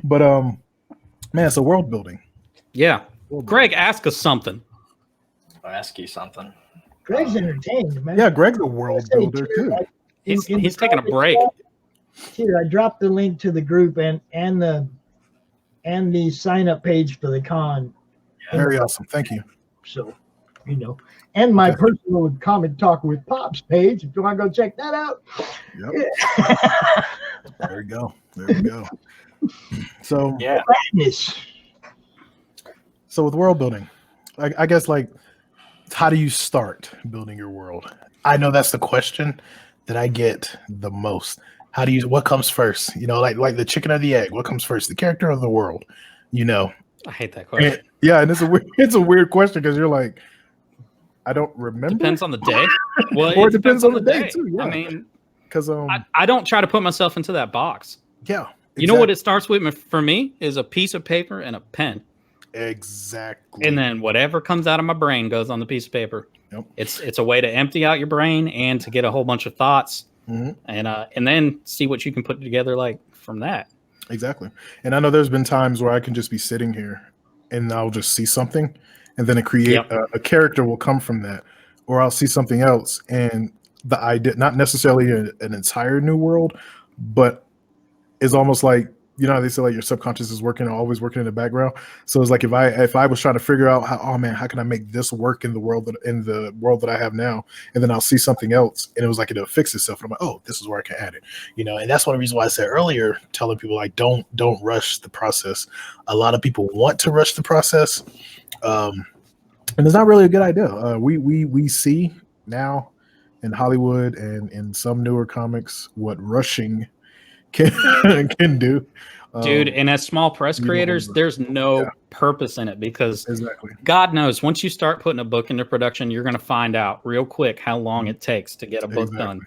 But man, so world building. Yeah. Greg, ask us something. I'll ask you something. Greg's entertained, man. Yeah, Greg's a world builder too. He's taking a break. Here, I dropped the link to the group and the sign up page for the con. Very awesome. Thank you. So, and my personal Comic Talk with Pops page. If you want to go check that out. Yep. There we go. So yeah. So with world building, I guess how do you start building your world? I know that's the question that I get the most. What comes first? Like the chicken or the egg. What comes first, the character or the world? I hate that question. And it's a weird question because you're like, I don't remember. Depends on the day. Well, or it depends on the day too. Yeah. I mean, because I don't try to put myself into that box. Yeah. Exactly. You know what it starts with for me is a piece of paper and a pen. Exactly. And then whatever comes out of my brain goes on the piece of paper. Yep. It's a way to empty out your brain and to get a whole bunch of thoughts, and then see what you can put together from that. Exactly. And I know there's been times where I can just be sitting here and I'll just see something, and then a character will come from that, or I'll see something else, and the idea, not necessarily an entire new world, but it's almost like, they say your subconscious is always working in the background. So it's like if I was trying to figure out how can I make this work in the world that I have now, and then I'll see something else, and it was like it'll fix itself, and I'm like, oh, this is where I can add it, and that's one of the reasons why I said earlier, telling people don't rush the process. A lot of people want to rush the process, and it's not really a good idea. We see now in Hollywood and in some newer comics what rushing can do, dude. And as small press creators, there's no purpose in it, because God knows once you start putting a book into production, you're going to find out real quick how long it takes to get a book done.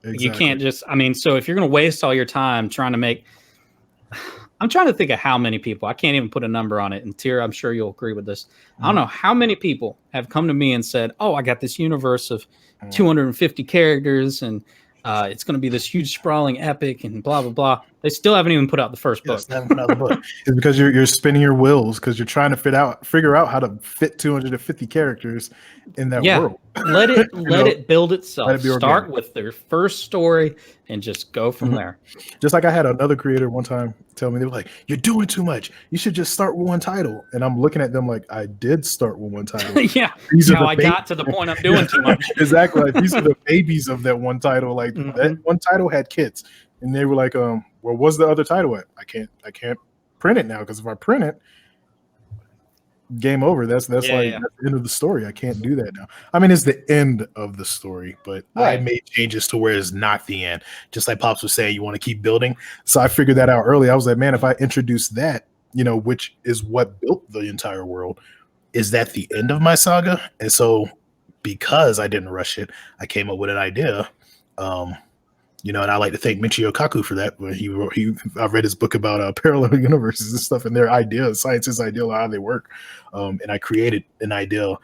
You can't just, so if you're going to waste all your time trying to make, I'm trying to think of how many people, I can't even put a number on it. And Tyr, I'm sure you'll agree with this. I don't know how many people have come to me and said, oh, I got this universe of 250 characters and it's going to be this huge sprawling epic and blah, blah, blah. They still haven't even put out the first book. Haven't put out the book. It's because you're spinning your wheels because you're trying to figure out how to fit 250 characters in that world. Let it build itself. Start with their first story and just go from there. Just like I had another creator one time tell me, they were like, you're doing too much. You should just start with one title. And I'm looking at them like, I did start with one title. Yeah. I got to the point I'm doing too much. Exactly. Like, these are the babies of that one title. Like that one title had kids. And they were like, well, what's the other title at? I can't print it now, because if I print it, game over. That's the end of the story. I can't do that now. It's the end of the story, but I made changes to where it's not the end. Just like Pops was saying, you want to keep building. So I figured that out early. I was like, man, if I introduce that, which is what built the entire world, is that the end of my saga? And so because I didn't rush it, I came up with an idea. And I like to thank Michio Kaku for that. When I read his book about parallel universes and stuff, and their idea, science's ideal, how they work. And I created an idea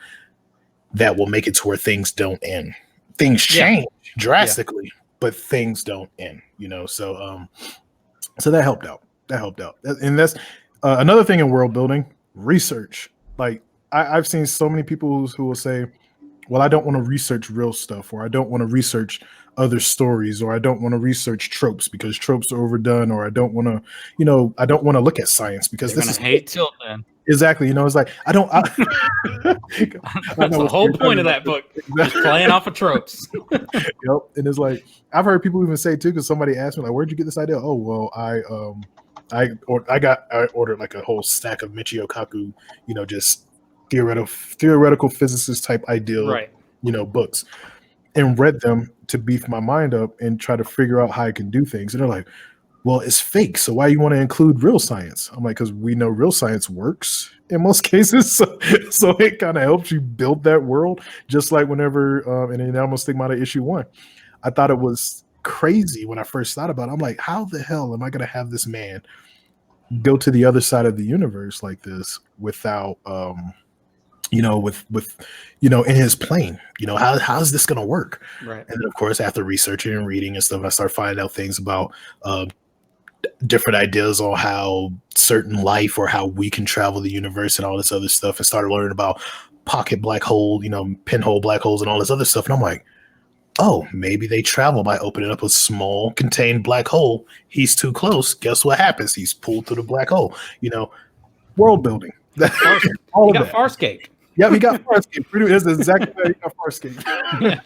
that will make it to where things don't end. Things change drastically, but things don't end. So that helped out. And that's another thing in world building: research. Like I've seen so many people who will say, well, I don't want to research real stuff, or I don't want to research other stories, or I don't want to research tropes because tropes are overdone, or I don't want to, I don't want to look at science because this is hate tilt, man. Exactly. It's like, that's the whole point of that book. Just playing off of tropes. Yep. And it's like, I've heard people even say too, because somebody asked me like, where'd you get this idea? Oh, well, I ordered like a whole stack of Michio Kaku, just theoretical physicist type ideal, books, and read them to beef my mind up and try to figure out how I can do things. And they're like, well, it's fake, so why you want to include real science? I'm like, because we know real science works in most cases, so it kind of helps you build that world. Just like whenever, and then almost think about issue 1, I thought it was crazy when I first thought about it. I'm like, how the hell am I going to have this man go to the other side of the universe like this without, in his plane, how's this going to work? Right. And then of course, after researching and reading and stuff, I start finding out things about different ideas on how certain life or how we can travel the universe and all this other stuff, and started learning about pocket black hole, pinhole black holes and all this other stuff. And I'm like, oh, maybe they travel by opening up a small contained black hole. He's too close. Guess what happens? He's pulled through the black hole. World building. All he got Farscape. Yeah, he got Farscape. That's exactly how he got Farscape.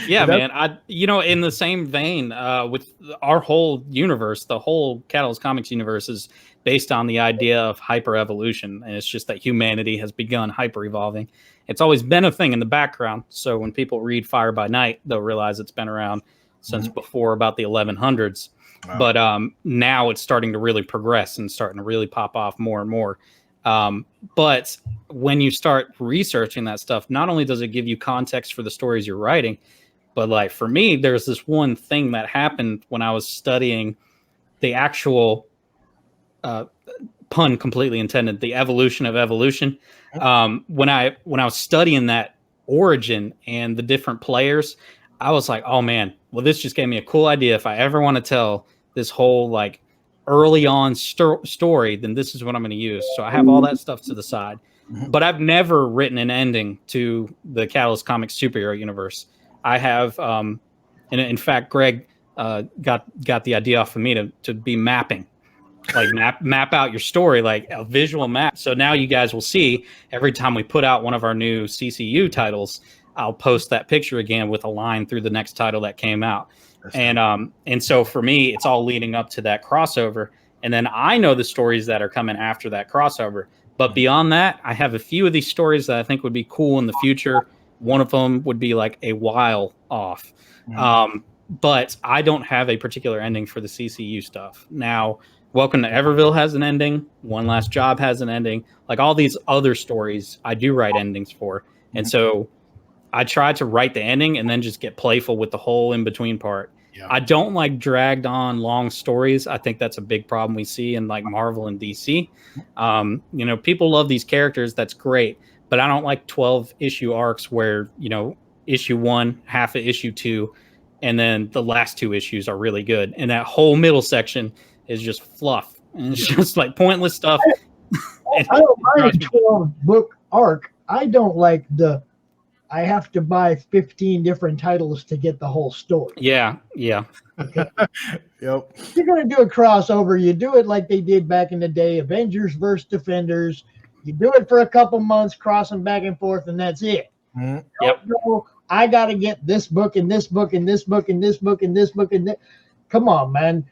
Yeah, man. In the same vein, with our whole universe, the whole Catalyst Comics universe is based on the idea of hyper-evolution, and it's just that humanity has begun hyper-evolving. It's always been a thing in the background, so when people read Fire by Night, they'll realize it's been around since before about the 1100s. Wow. But now it's starting to really progress and starting to really pop off more and more. But when you start researching that stuff, not only does it give you context for the stories you're writing, but like for me, there's this one thing that happened when I was studying the actual pun completely intended, the evolution of evolution. When I was studying that origin and the different players, I was like, oh man, well, this just gave me a cool idea. If I ever want to tell this whole like early on story, then this is what I'm going to use. So I have all that stuff to the side, but I've never written an ending to the Catalyst Comics superhero universe. I have, and in fact, Greg got the idea off of me to be mapping, like map out your story, like a visual map. So now you guys will see every time we put out one of our new CCU titles, I'll post that picture again with a line through the next title that came out. And so for me, it's all leading up to that crossover. And then I know the stories that are coming after that crossover. But beyond that, I have a few of these stories that I think would be cool in the future. One of them would be like a while off. But I don't have a particular ending for the CCU stuff. Now, Welcome to Everville has an ending. One Last Job has an ending. Like all these other stories, I do write endings for. And so I try to write the ending and then just get playful with the whole in-between part. Yeah. I don't like dragged on long stories. I think that's a big problem we see in like Marvel and DC. People love these characters. That's great. But I don't like 12 issue arcs where, issue 1, half of issue 2, and then the last 2 issues are really good. And that whole middle section is just fluff. And it's just like pointless stuff. I don't mind a 12 book arc. I don't like I have to buy 15 different titles to get the whole story. Yeah. Okay. Yep. If you're going to do a crossover, you do it like they did back in the day, Avengers versus Defenders. You do it for a couple months, crossing back and forth, and that's it. Yep. No, I got to get this book and this book and this book and this book and this book and this. Come on, man.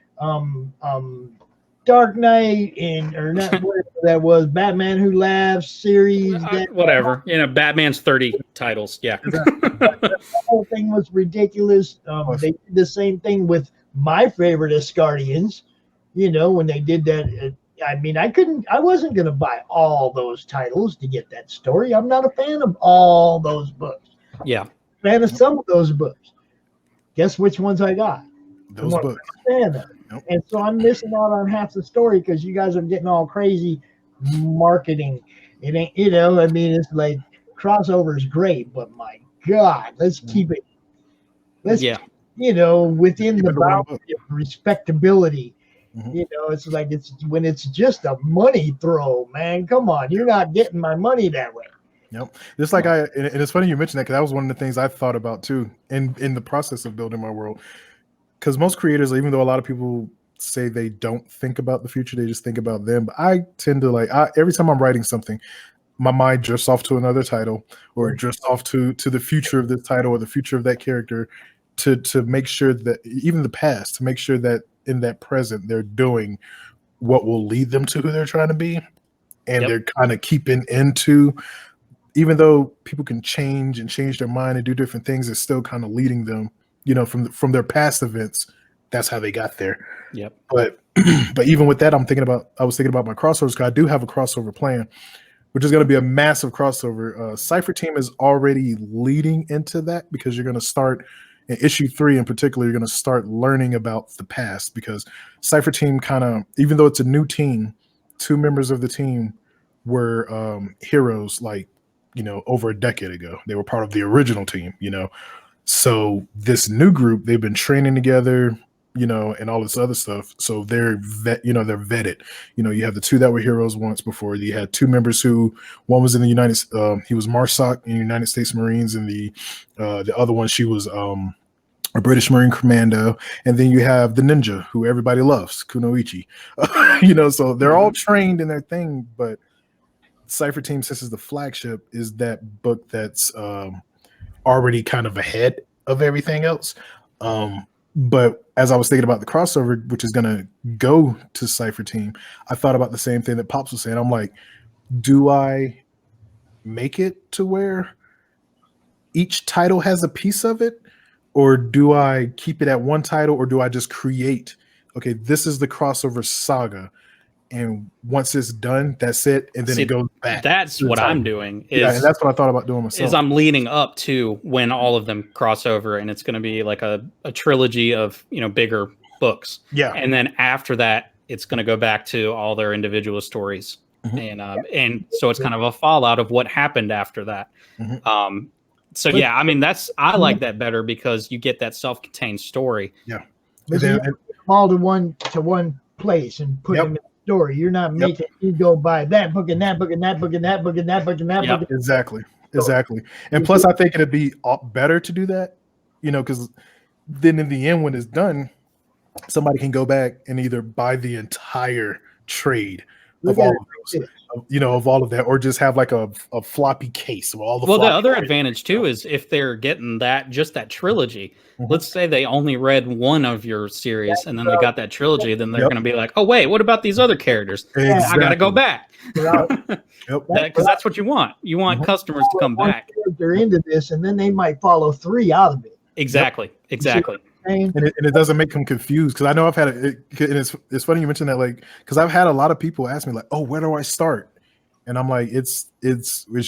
Dark Knight or not whatever that was, Batman Who Laughs series. Whatever. Batman's 30 titles. Yeah. The whole thing was ridiculous. They did the same thing with my favorite Asgardians, when they did that. I wasn't going to buy all those titles to get that story. I'm not a fan of all those books. Yeah. Fan of some of those books. Guess which ones I got? Those books. Fan of. Nope. And so I'm missing out on half the story because you guys are getting all crazy marketing. It ain't, it's like crossover is great, but my God, let's keep it. Within the boundary of respectability. It's like when it's just a money throw, man. Come on, you're not getting my money that way. Yep. Just like and it's funny you mentioned that because that was one of the things I thought about too in the process of building my world. Because most creators, even though a lot of people say they don't think about the future, they just think about them. But I tend to every time I'm writing something, my mind drifts off to another title or drifts off to the future of this title or the future of that character to make sure that even the past, to make sure that in that present, they're doing what will lead them to who they're trying to be. And they're kind of keeping into, even though people can change their mind and do different things, it's still kind of leading them, from their past events. That's how they got there. Yep. But even with that, I was thinking about my crossovers because I do have a crossover plan, which is going to be a massive crossover. Cypher Team is already leading into that because you're going to start in issue 3 in particular. You're going to start learning about the past because Cypher Team kind of, even though it's a new team, 2 members of the team were heroes over a decade ago. They were part of the original team, So this new group, they've been training together, and all this other stuff. So they're they're vetted. You have the two that were heroes once before. You had two members who, one was in the he was Marsoc in the United States Marines, and the other one, she was a British Marine Commando. And then you have the ninja who everybody loves, Kunoichi. So they're all trained in their thing, but Cypher Team, since it's the flagship, is that book that's already kind of ahead of everything else. But as I was thinking about the crossover, which is going to go to Cypher Team, I thought about the same thing that Pops was saying. I'm like, do I make it to where each title has a piece of it? Or do I keep it at one title? Or do I just create, okay, this is the crossover saga, and once it's done, that's it, and then it goes back. That's what I'm doing. And that's what I thought about doing myself. Is I'm leading up to when all of them cross over, and it's going to be like a trilogy of bigger books. Yeah, and then after that, it's going to go back to all their individual stories, and so it's kind of a fallout of what happened after that. So yeah, I mean I like that better because you get that self-contained story. Yeah, but you all to one place and put them in. Story. You're not making you go buy that book and that book and that book and that book and that book and that book. Exactly. And plus, I think it'd be better to do that, because then in the end, when it's done, somebody can go back and either buy the entire trade of all of those, of all of that, or just have like a floppy case of all the. Well, the other advantage too is if they're getting that trilogy. Let's say they only read one of your series and then they got that trilogy, then they're going to be like, oh wait, what about these other characters? Exactly. I got to go back. Because that's what you want. You want customers to come back. They're into this, and then they might follow 3 out of it. Exactly. And it doesn't make them confused, because I know I've had and it's funny you mentioned that, like, because I've had a lot of people ask me like, oh, where do I start? And I'm like, it's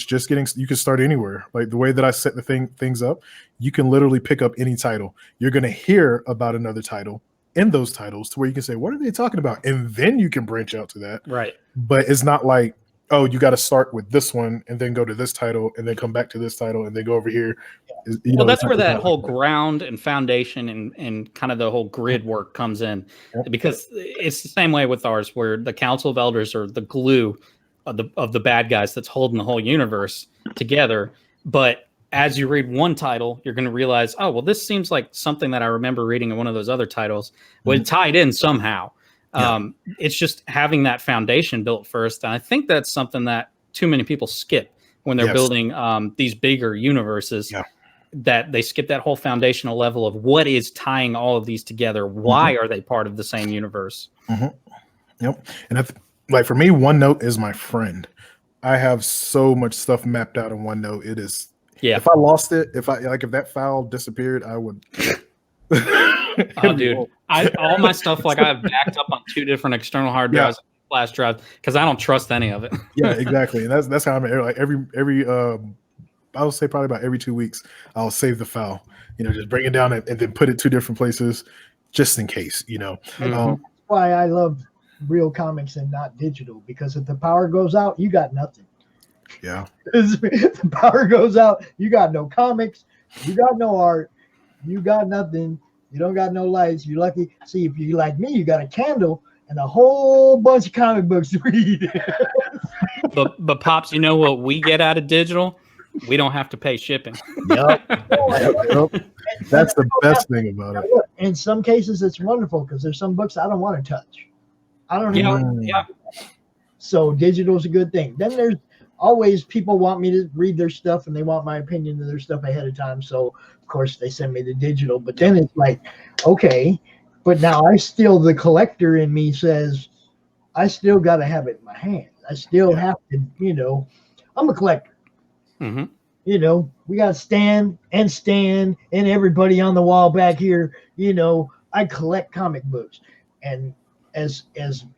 just getting, you can start anywhere. Like the way that I set the things up, you can literally pick up any title. You're going to hear about another title in those titles to where you can say, what are they talking about? And then you can branch out to that. Right. But it's not like, oh, you got to start with this one and then go to this title and then come back to this title and then go over here. Well, that's where that whole ground and foundation and kind of the whole grid work comes in, because it's the same way with ours, where the Council of Elders are the glue of the bad guys that's holding the whole universe together. But as you read one title, you're going to realize, oh, well, this seems like something that I remember reading in one of those other titles. Well, it tied in somehow. It's just having that foundation built first. And I think that's something that too many people skip when they're building these bigger universes, that they skip that whole foundational level of what is tying all of these together. Why are they part of the same universe? Yep. And like for me, OneNote is my friend. I have so much stuff mapped out in OneNote. It is. Yeah. If I lost it, if that file disappeared, I would. Oh, dude! All my stuff, like, I have backed up on 2 different external hard drives, flash drives, because I don't trust any of it. Yeah, exactly. And that's how I'm like every I would say probably about every 2 weeks I'll save the file. Just bring it down and then put it 2 different places, just in case. That's why I love real comics and not digital, because if the power goes out, you got nothing. Yeah. If the power goes out, you got no comics, you got no art, you got nothing. You don't got no lights. You're lucky. See, if you like me, you got a candle and a whole bunch of comic books to read. but Pops, you know what we get out of digital? We don't have to pay shipping. Yep. That's the best thing about it. In some cases, it's wonderful, because there's some books I don't want to touch. I don't even. So digital is a good thing. Then there's always people want me to read their stuff, and they want my opinion of their stuff ahead of time. So of course they send me the digital. But then it's like, okay, but now the collector in me says, I still got to have it in my hand. I still have to, I'm a collector. We got Stan and everybody on the wall back here. I collect comic books, and as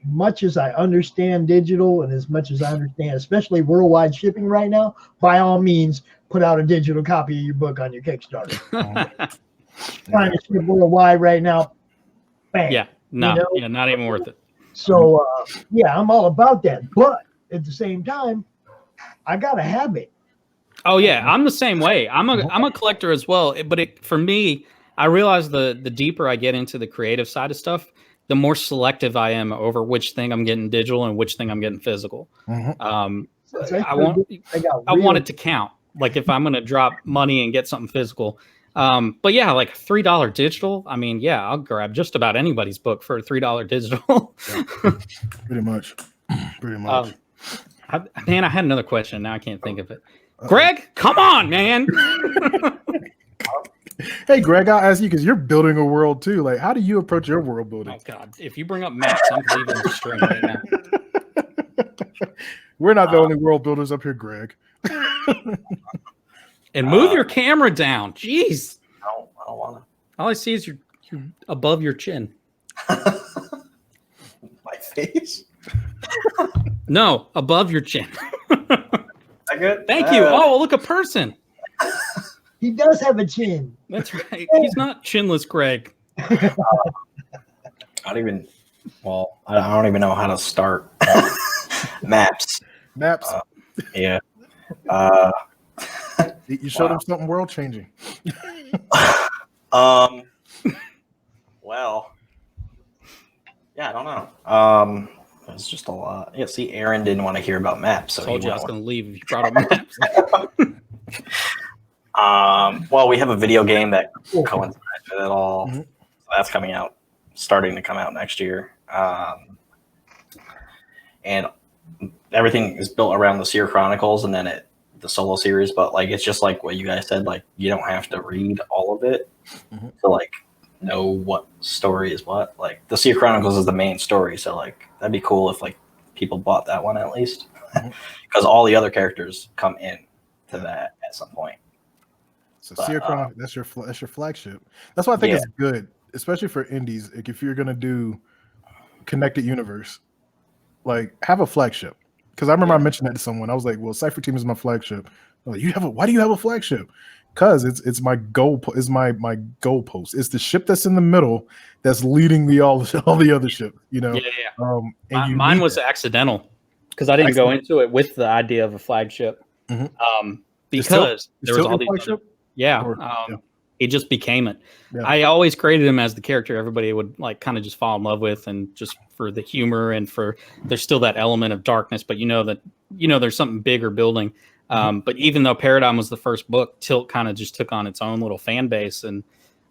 much as I understand digital, and as much as I understand, especially worldwide shipping right now, by all means, put out a digital copy of your book on your Kickstarter. Trying to ship worldwide right now, bang. Yeah, not even worth it. So, I'm all about that. But at the same time, I gotta have it. Oh yeah, I'm the same way. I'm a collector as well. But for me, I realize the deeper I get into the creative side of stuff, the more selective I am over which thing I'm getting digital and which thing I'm getting physical. I want it to count. Like if I'm going to drop money and get something physical. But yeah, like $3 digital. I mean, yeah, I'll grab just about anybody's book for $3 digital. Pretty much. Man, I had another question. Now I can't think of it. Greg, come on, man. Hey, Greg, I'll ask you because you're building a world too. Like, how do you approach your world building? Oh God, if you bring up maps, I'm leaving the stream right now. We're not the only world builders up here, Greg. And move your camera down. Jeez. I don't want to. All I see is you're above your chin. My face? No, above your chin. That good? Thank you. Oh, look, a person. He does have a chin. That's right. He's not chinless, Greg. I don't even know how to start. Maps. Yeah. You showed him something world changing. Well, yeah, I don't know. It's just a lot. Yeah, see, Aaron didn't want to hear about maps. So told you I was going to leave if you brought up maps. Well, we have a video game that coincides with it all. So that's starting to come out next year. And everything is built around the Seer Chronicles and then the solo series. But like, it's just like what you guys said, like you don't have to read all of it to like know what story is what. Like the Seer Chronicles is the main story. So like, that'd be cool if like people bought that one at least because all the other characters come in to that at some point. So Seer Chronicles, that's your flagship. That's why I think it's good, especially for indies. Like if you're gonna do connected universe, like have a flagship. Because I remember I mentioned that to someone. I was like, "Well, Cypher Team is my flagship." I'm like, why do you have a flagship? Because it's my goal. Is my goalpost. It's the ship that's in the middle that's leading all the other ship. You know. Yeah. Mine was accidental because I didn't go into it with the idea of a flagship. Because there was all these. Flagship? It just became it. Yeah. I always created him as the character everybody would like kind of just fall in love with, and just for the humor and for there's still that element of darkness, but there's something bigger building. But even though Paradigm was the first book, Tilt kind of just took on its own little fan base, and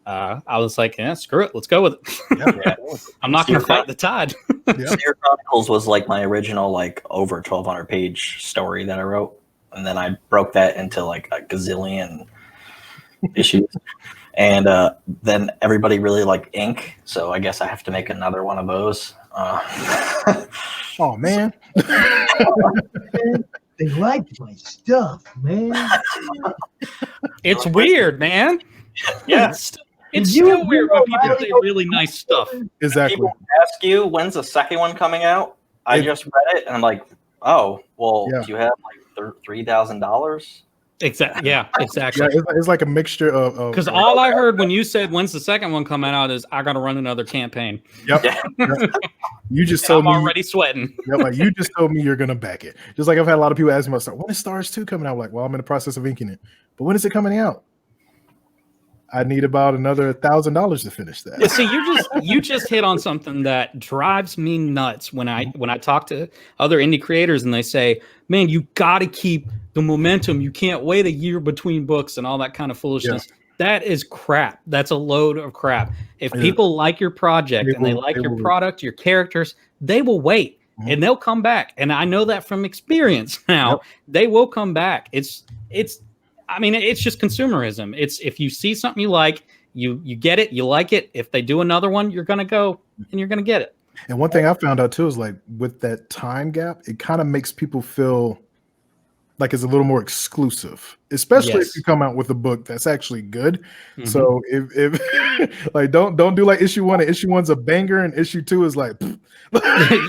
I was like, yeah, screw it, let's go with it. I'm not going to fight the tide. Seer Chronicles was like my original like over 1,200 page story that I wrote, and then I broke that into like a gazillion issues, and then everybody really liked Ink, so I guess I have to make another one of those. Oh man. They liked my stuff, man. It's weird, man. Yeah, it's still weird when people say really nice stuff. Exactly. People ask you when's the second one coming out. I just read it and I'm like, oh, well, do you have like $3,000? Exactly. Yeah, exactly. Yeah, it's like a mixture of. Because all I heard when you said when's the second one coming out is I got to run another campaign. Yep. You just told me. I'm already sweating. Like you just told me you're gonna back it. Just like I've had a lot of people ask me about when is Stars 2 coming out? I'm like, well, I'm in the process of inking it, but when is it coming out? I need about another $1,000 to finish that. Yeah, see, you just hit on something that drives me nuts when I talk to other indie creators and they say, "Man, you got to keep the momentum. You can't wait a year between books and all that kind of foolishness." Yeah. That is crap. That's a load of crap. If people like your project and they like your product, your characters, they will wait and they'll come back. And I know that from experience now. Yep. They will come back. It's just consumerism. It's if you see something you like, you get it, you like it. If they do another one, you're going to go and you're going to get it. And one thing I found out too is like with that time gap, it kind of makes people feel like it's a little more exclusive, especially if you come out with a book that's actually good. So if like don't do like issue 1. Issue 1's a banger and issue 2 is like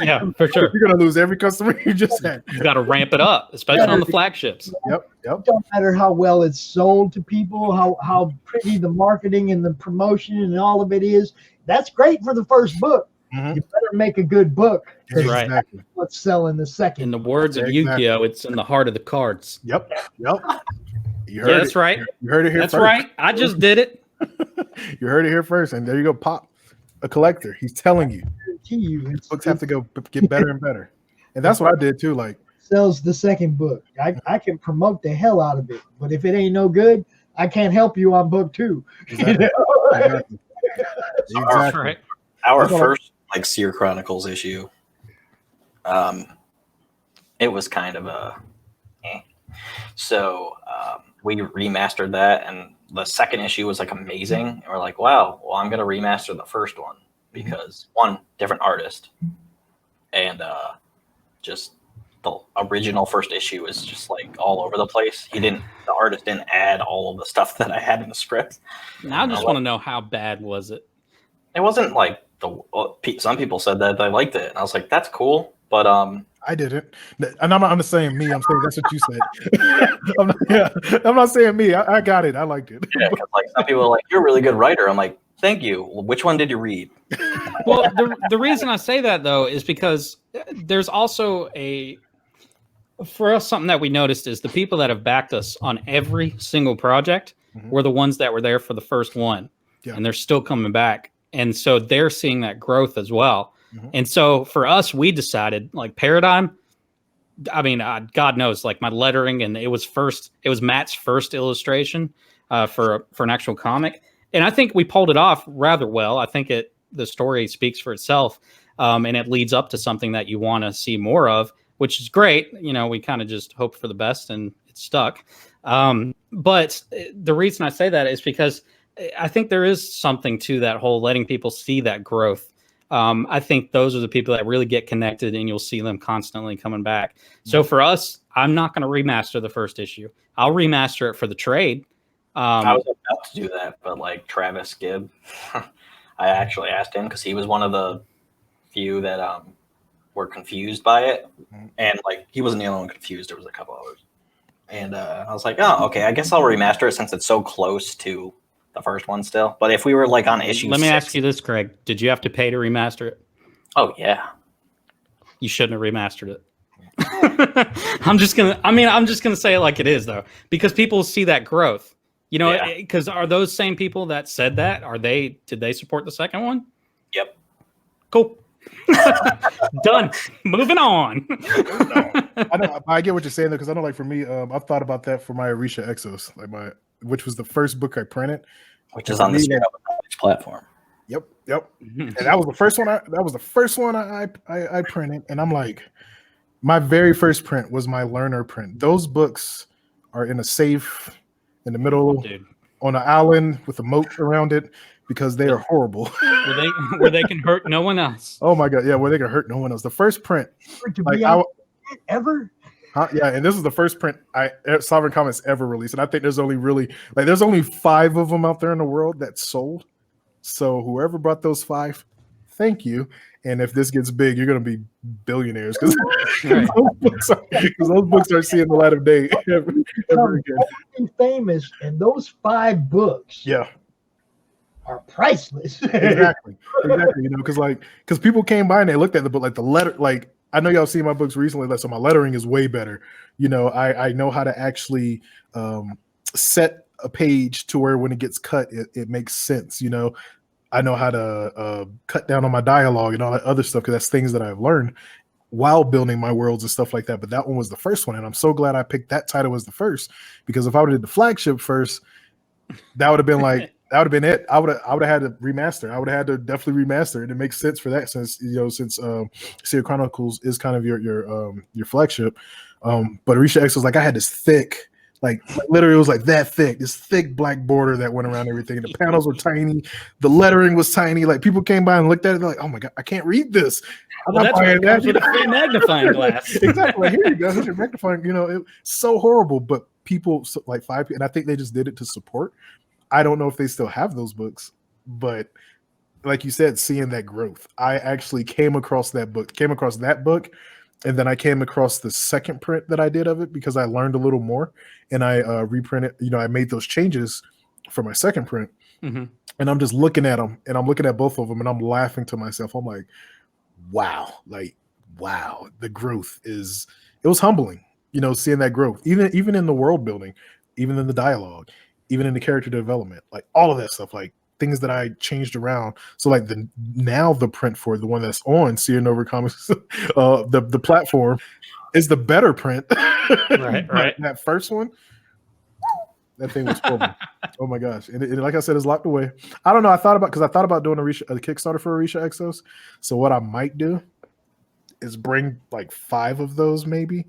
yeah, for sure. You're gonna lose every customer you just had. You got to ramp it up, especially on the flagships. Yep. It don't matter how well it's sold to people, how pretty the marketing and the promotion and all of it is. That's great for the first book. You better make a good book. That's right. Exactly. What's selling the second? In the words of Yu-Gi-Oh, it's in the heart of the cards. Yep. That's right. You heard it here That's first. right. I just did it. You heard it here first, and there you go. Pop, a collector. He's telling you. Books have to go get better and better, and that's what I did too. Like sells the second book. I can promote the hell out of it, but if it ain't no good, I can't help you on book 2. Exactly. Exactly. Our first like Seer Chronicles issue, it was kind of a so we remastered that, and the second issue was like amazing, and we're like, wow, well, I'm gonna remaster the first one because one, different artist, and just the original first issue is just like all over the place. The artist didn't add all of the stuff that I had in the script. Now I just want to know, how bad was it? It wasn't like some people said that they liked it, and I was like, that's cool, but I didn't, and I'm not saying me. I'm saying that's what you said. I'm not saying me. I got it. I liked it. Yeah, because like some people are like, you're a really good writer. I'm like, thank you. Which one did you read? Well, the reason I say that though is because there's also for us, something that we noticed is the people that have backed us on every single project were the ones that were there for the first one, and they're still coming back, and so they're seeing that growth as well. And so for us, we decided like Paradigm. I mean, God knows, like my lettering, and it was Matt's first illustration for an actual comic, and I think we pulled it off rather well. I think the story speaks for itself, and it leads up to something that you want to see more of, which is great. You know, we kind of just hoped for the best, and it stuck. But the reason I say that is because I think there is something to that whole letting people see that growth. I think those are the people that really get connected, and you'll see them constantly coming back. So for us, I'm not going to remaster the first issue. I'll remaster it for the trade. I was about to do that, but like Travis Gibb, I actually asked him because he was one of the few that were confused by it, and like he wasn't the only one confused. There was a couple others, and I was like, oh, okay, I guess I'll remaster it since it's so close to the first one still. But if we were like on issue, let me ask you this, Craig: did you have to pay to remaster it? Oh yeah, you shouldn't have remastered it. I'm just gonna say it like it is though, because people see that growth. You know, because are those same people that said that? Did they support the second one? Yep. Cool. Done. Moving on. I get what you're saying though, because I know, like for me, I've thought about that for my Arisha Exos, which was the first book I printed, which is on the SeerNova platform. Yep. And that was the first one. I printed, and I'm like, my very first print was my learner print. Those books are in a safe in the middle on an island with a moat around it because they are horrible. where they can hurt no one else. Oh my god, yeah, where they can hurt no one else. The first print ever. Yeah, and this is the first print Sovereign Comics ever released, and I think there's only 5 of them out there in the world that sold. So whoever brought those 5, thank you. And if this gets big, you're going to be billionaires because those books are seeing the light of day ever again. Famous, and those 5 books, are priceless. Exactly. You know, because people came by and they looked at the book, like the letter, like I know y'all seen my books recently, so my lettering is way better. You know, I know how to actually set a page to where when it gets cut, it makes sense. You know, I know how to cut down on my dialogue and all that other stuff because that's things that I've learned while building my worlds and stuff like that. But that one was the first one, and I'm so glad I picked that title as the first, because if I would have did the flagship first, that would have been like that would have been it. I would have had to remaster. I would have had to definitely remaster it. It makes sense for that since Seer Chronicles is kind of your flagship. But Arisha X was like, I had this thick. Like literally, it was like that thick, this thick black border that went around everything. The panels were tiny, the lettering was tiny. Like people came by and looked at it, they're like, "Oh my god, I can't read this." Well, that's why it comes with a free magnifying glass. Exactly. Here you go. Here's your magnifying. You know, it's so horrible, but people like 5 people, and I think they just did it to support. I don't know if they still have those books, but like you said, seeing that growth, I actually came across that book, and then I came across the second print that I did of it because I learned a little more, and I reprinted. You know, I made those changes for my second print, and I'm just looking at them, and I'm looking at both of them, and I'm laughing to myself. I'm like, wow, the growth it was humbling. You know, seeing that growth, even in the world building, even in the dialogue, even in the character development, like all of that stuff. Like things that I changed around. So like the print for the one that's on SeerNova Comics, the platform is the better print. Right. That first one, that thing was cool. Oh my gosh! And like I said, it's locked away. I don't know. I thought about doing a Kickstarter for Orisha Exos. So what I might do is bring like 5 of those maybe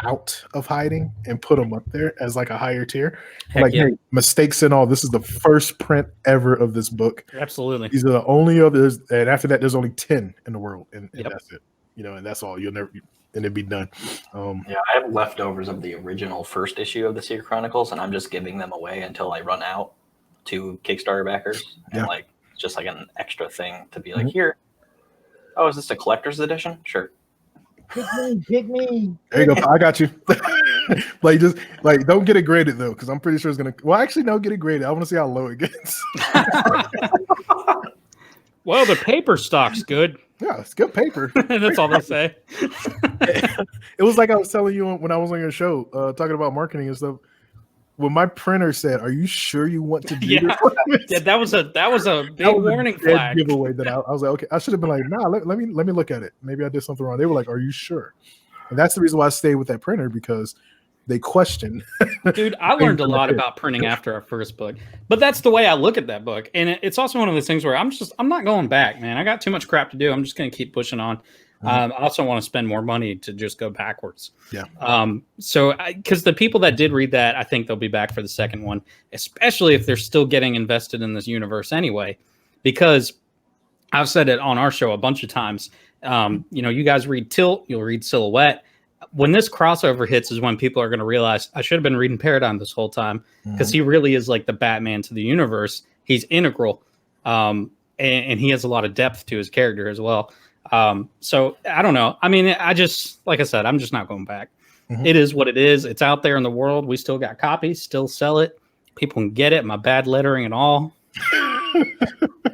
out of hiding and put them up there as like a higher tier. Hey, mistakes and all. This is the first print ever of this book. Absolutely. These are the only others, and after that, there's only 10 in the world, and that's it. And that's all. You'll never, and it'd be done. I have leftovers of the original first issue of the Seer Chronicles, and I'm just giving them away until I run out to Kickstarter backers. And like, it's just like an extra thing to be like, here. Oh, is this a collector's edition? Sure. Pick me. There you go. I got you. Like, just like, don't get it graded though, because I'm pretty sure it's gonna. Well, actually, no, get it graded. I want to see how low it gets. Well, the paper stock's good. Yeah, it's good paper. That's all they say. It was like I was telling you when I was on your show, talking about marketing and stuff. When my printer said, "Are you sure you want to do this?" Yeah, that was a big warning flag. Giveaway that I was like, okay, I should have been like, nah, let me look at it. Maybe I did something wrong. They were like, "Are you sure?" And that's the reason why I stayed with that printer, because they questioned. Dude, I learned a lot about printing after our first book, but that's the way I look at that book. And it's also one of those things where I'm not going back, man. I got too much crap to do. I'm just going to keep pushing on. I also want to spend more money to just go backwards. Yeah. So because the people that did read that, I think they'll be back for the second one, especially if they're still getting invested in this universe anyway, because I've said it on our show a bunch of times. You guys read Tilt, you'll read Silhouette. When this crossover hits is when people are going to realize I should have been reading Paradigm this whole time, because he really is like the Batman to the universe. He's integral. And he has a lot of depth to his character as well. So I don't know. I mean, like I said, I'm just not going back. It is what it is. It's out there in the world. We still got copies, still sell it. People can get it. My bad lettering and all.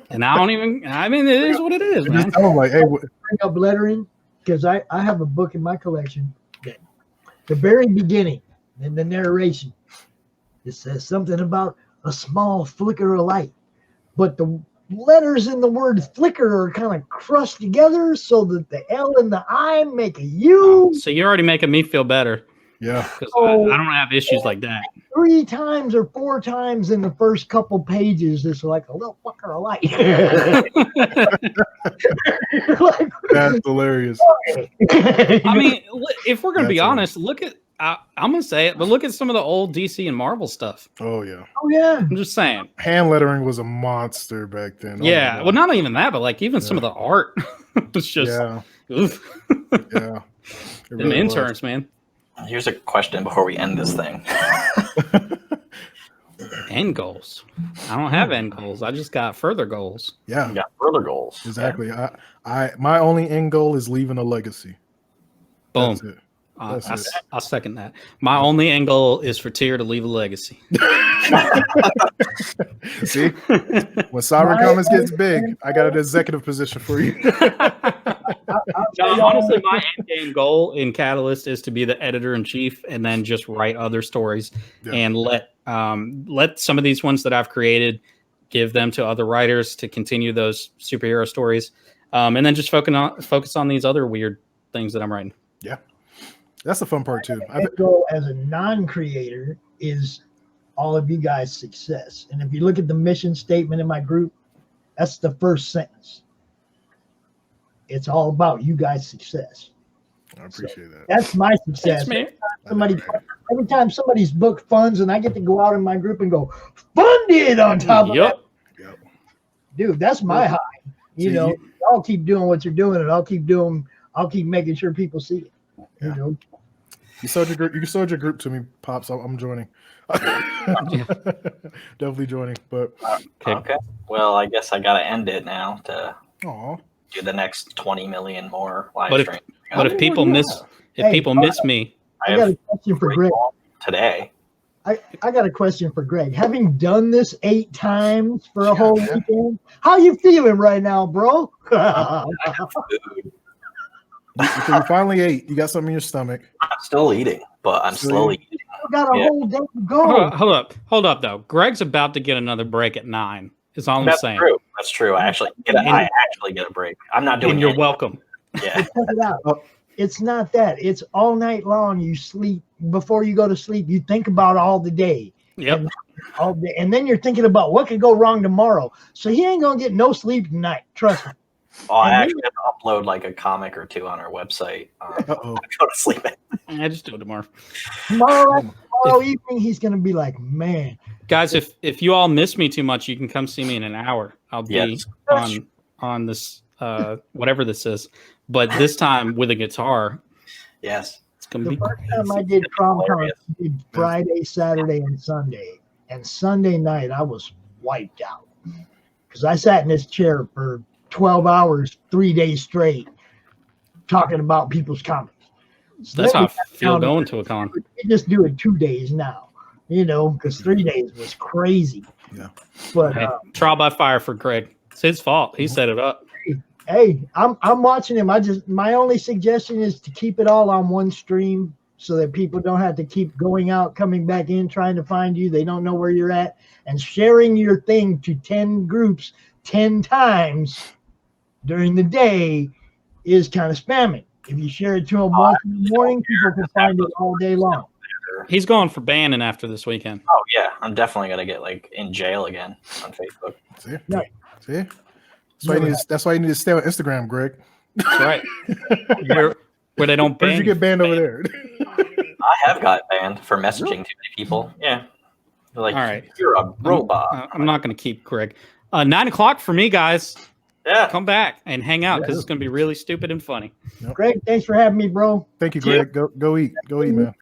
And it is what it is, man. I'm like, hey, bring up lettering, because I have a book in my collection that the very beginning in the narration, it says something about a small flicker of light, but the letters in the word flicker are kind of crushed together so that the L and the I make a U. So you're already making me feel better. Yeah. Because I don't have issues like that. 3 times or 4 times in the first couple pages, it's like a little flicker of light. Like, that's hilarious. I mean, if we're going to be honest, look at, I'm going to say it, but look at some of the old DC and Marvel stuff. Oh, yeah. Oh, yeah. I'm just saying. Hand lettering was a monster back then. Yeah. Well, not even that, but like even some of the art was just, oof. Yeah. Them interns, man. Here's a question before we end this thing. End goals. I don't have end goals. I just got further goals. Yeah. You got further goals. Exactly. Yeah. My only end goal is leaving a legacy. Boom. That's it. I'll second that. My only end goal is for Tyr to leave a legacy. See, when Sovereign Comics gets big, I got an executive position for you. No, honestly, my end game goal in Catalyst is to be the editor-in-chief and then just write other stories and let some of these ones that I've created, give them to other writers to continue those superhero stories, and then just focus on these other weird things that I'm writing. Yeah. That's the fun part too. My goal as a non-creator is all of you guys' success. And if you look at the mission statement in my group, that's the first sentence. It's all about you guys' success. I appreciate that. That's my success. Every time somebody's book funds and I get to go out in my group and go, funded on top of that. Yep. Dude, that's my high. I'll keep doing what you're doing, and I'll keep making sure people see it. Yeah. You sold your group to me, Pops. I'm joining. Definitely joining. But okay. Well, I guess I gotta end it now to do the next 20 million more live streams. But if people miss me, I got a question for Greg today. I got a question for Greg. Having done this 8 times for a whole weekend, how you feeling right now, bro? You finally ate. You got something in your stomach. I'm still eating, but I'm slowly eating. You got a whole day to go. Hold up, though. Greg's about to get another break at 9, Is all I'm That's saying. true. That's true. I actually get a break. I'm not doing. And you're welcome. Yeah. Check it out. It's not that. It's all night long. You sleep before you go to sleep. You think about all the day. Yep. All day, and then you're thinking about what could go wrong tomorrow. So he ain't gonna get no sleep tonight. Trust me. Oh, I actually have to upload like a comic or two on our website. Go to sleep. I just do it tomorrow. Tomorrow evening, he's gonna be like, man. Guys, if you all miss me too much, you can come see me in an hour. I'll be on this whatever this is, but this time with a guitar. Yes, it's gonna the be. First time I did CromCon, I did Friday, Saturday, and Sunday. And Sunday night, I was wiped out because I sat in this chair for 12 hours, 3 days straight, talking about people's comics. So that's how I feel going to a con. We just do it 2 days now, because 3 days was crazy. Yeah. But trial by fire for Greg. It's his fault. He set it up. Hey, I'm watching him. My only suggestion is to keep it all on one stream so that people don't have to keep going out, coming back in, trying to find you. They don't know where you're at. And sharing your thing to 10 groups 10 times during the day is kind of spamming. If you share it to them once in the morning, people can find it all day long. He's going for banning after this weekend. Oh yeah, I'm definitely gonna get like in jail again on Facebook. See? Right. See? That's why you need to stay on Instagram, Greg. That's right. Where they don't ban. Where did you get banned over there? I have got banned for messaging too many people. Yeah. They're like, all right, you're a robot. I'm not going to keep Greg. 9 o'clock for me, guys. Yeah. Come back and hang out because it's going to be really stupid and funny. Greg, thanks for having me, bro. Thank you, Greg. Go eat. Go eat, man.